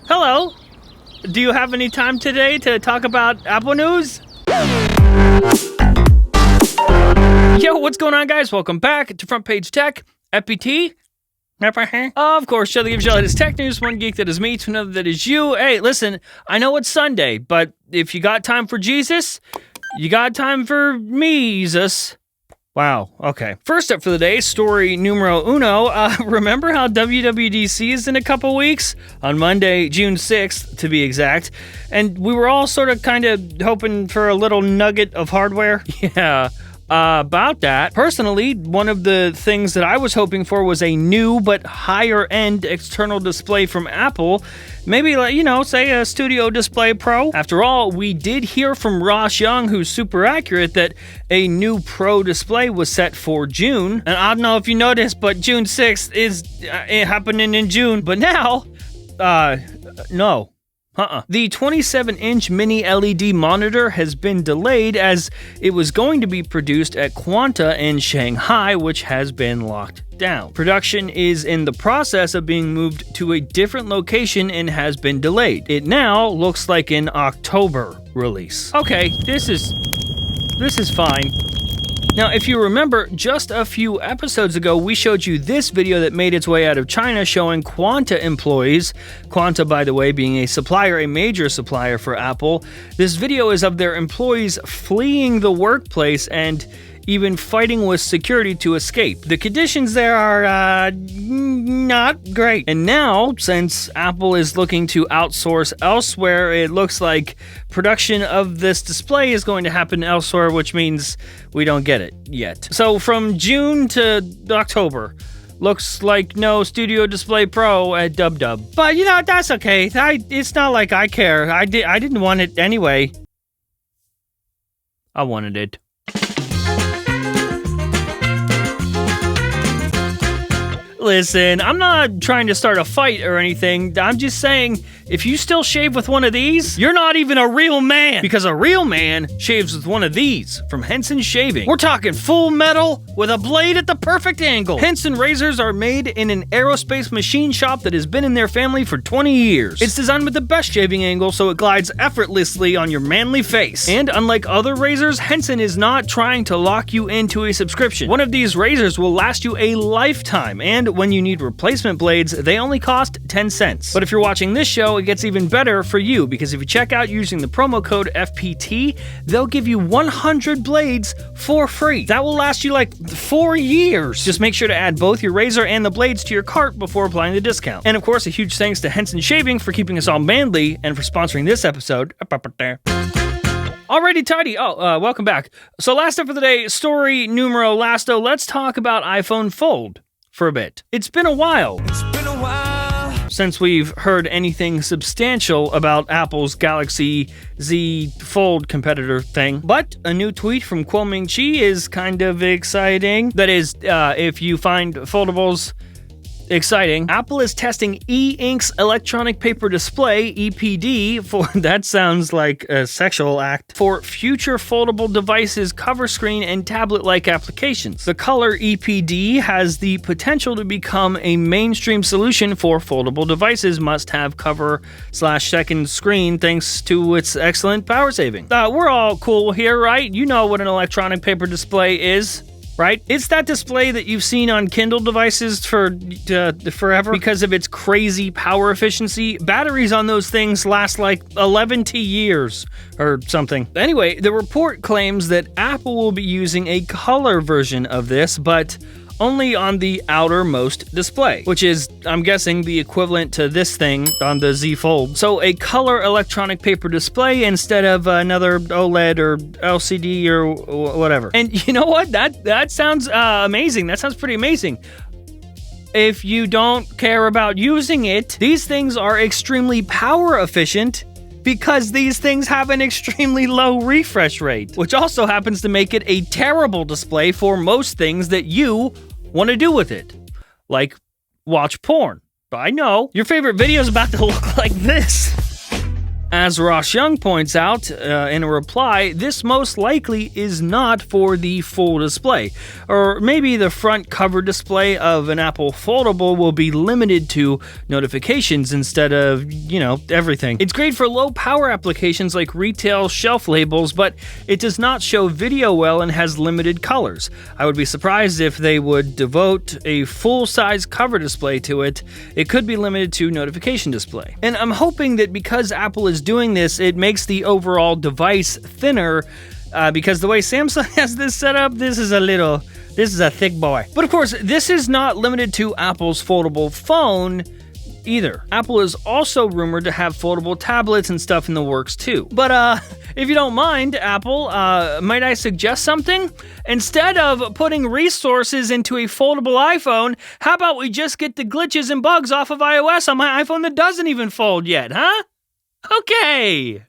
Hello. Do you have any time today to talk about Apple news? Yo, what's going on, guys? Welcome back to Front Page Tech, FPT. Of course, show that gives you all latest tech news, one geek that is me to another that is you. Hey, listen, I know it's Sunday, but if you got time for Jesus, you got time for me, Jesus. Wow, okay. First up for the day, story numero uno. Remember how WWDC is in a couple weeks? On Monday, June 6th, to be exact. And we were all sort of kind of hoping for a little nugget of hardware. Yeah. About that, personally, one of the things that I was hoping for was a new but higher-end external display from Apple. Maybe, like, say a Studio Display Pro. After all, we did hear from Ross Young, who's super accurate, that a new Pro display was set for June. And I don't know if you noticed, but June 6th is happening in June. But now, no. The 27-inch mini LED monitor has been delayed as it was going to be produced at Quanta in Shanghai, which has been locked down. Production is in the process of being moved to a different location and has been delayed. It now looks like an October release. Okay, this is fine. Now, if you remember, just a few episodes ago, we showed you this video that made its way out of China showing Quanta employees, Quanta, by the way, being a major supplier for Apple. This video is of their employees fleeing the workplace and even fighting with security to escape. The conditions there are not great. And now, since Apple is looking to outsource elsewhere, it looks like production of this display is going to happen elsewhere, which means we don't get it yet. So from June to October, looks like no Studio Display Pro at DubDub. But that's okay. It's not like I care. I didn't want it anyway. I wanted it. Listen, I'm not trying to start a fight or anything. I'm just saying, if you still shave with one of these, you're not even a real man. Because a real man shaves with one of these from Henson Shaving. We're talking full metal with a blade at the perfect angle. Henson razors are made in an aerospace machine shop that has been in their family for 20 years. It's designed with the best shaving angle so it glides effortlessly on your manly face. And unlike other razors, Henson is not trying to lock you into a subscription. One of these razors will last you a lifetime, and when you need replacement blades, they only cost 10 cents. But if you're watching this show, it gets even better for you, because if you check out using the promo code FPT, they'll give you 100 blades for free. That will last you like 4 years. Just make sure to add both your razor and the blades to your cart before applying the discount. And of course, a huge thanks to Henson Shaving for keeping us all manly and for sponsoring this episode. Alrighty, tidy. Welcome back. So last up for the day, story numero lasto. Let's talk about iPhone Fold for a bit. It's been a while since we've heard anything substantial about Apple's Galaxy Z Fold competitor thing. But a new tweet from Kuoming Chi is kind of exciting. That is, if you find foldables exciting, Apple is testing E-Ink's electronic paper display, EPD, for, that sounds like a sexual act, for future foldable devices, cover screen, and tablet-like applications. The color EPD has the potential to become a mainstream solution for foldable devices must-have cover/second screen thanks to its excellent power saving. We're all cool here, right? You know what an electronic paper display is, right? It's that display that you've seen on Kindle devices for forever because of its crazy power efficiency. Batteries on those things last like 11 years or something. Anyway, the report claims that Apple will be using a color version of this, but only on the outermost display, which is, I'm guessing, the equivalent to this thing on the Z Fold. So a color electronic paper display instead of another OLED or LCD or whatever. And you know what? That sounds amazing. That sounds pretty amazing. If you don't care about using it, these things are extremely power efficient because these things have an extremely low refresh rate, which also happens to make it a terrible display for most things that you want to do with it, like watch porn. I know, your favorite video is about to look like this. As Ross Young points out in a reply, this most likely is not for the full display, or maybe the front cover display of an Apple Foldable will be limited to notifications instead of, everything. It's great for low power applications like retail shelf labels, but it does not show video well and has limited colors. I would be surprised if they would devote a full-size cover display to it. It could be limited to notification display. And I'm hoping that because Apple is doing this, it makes the overall device thinner, because the way Samsung has this set up, this is a thick boy. But of course, this is not limited to Apple's foldable phone either. Apple is also rumored to have foldable tablets and stuff in the works too. But if you don't mind, Apple, might I suggest something? Instead of putting resources into a foldable iPhone, how about we just get the glitches and bugs off of iOS on my iPhone that doesn't even fold yet, huh? Okay.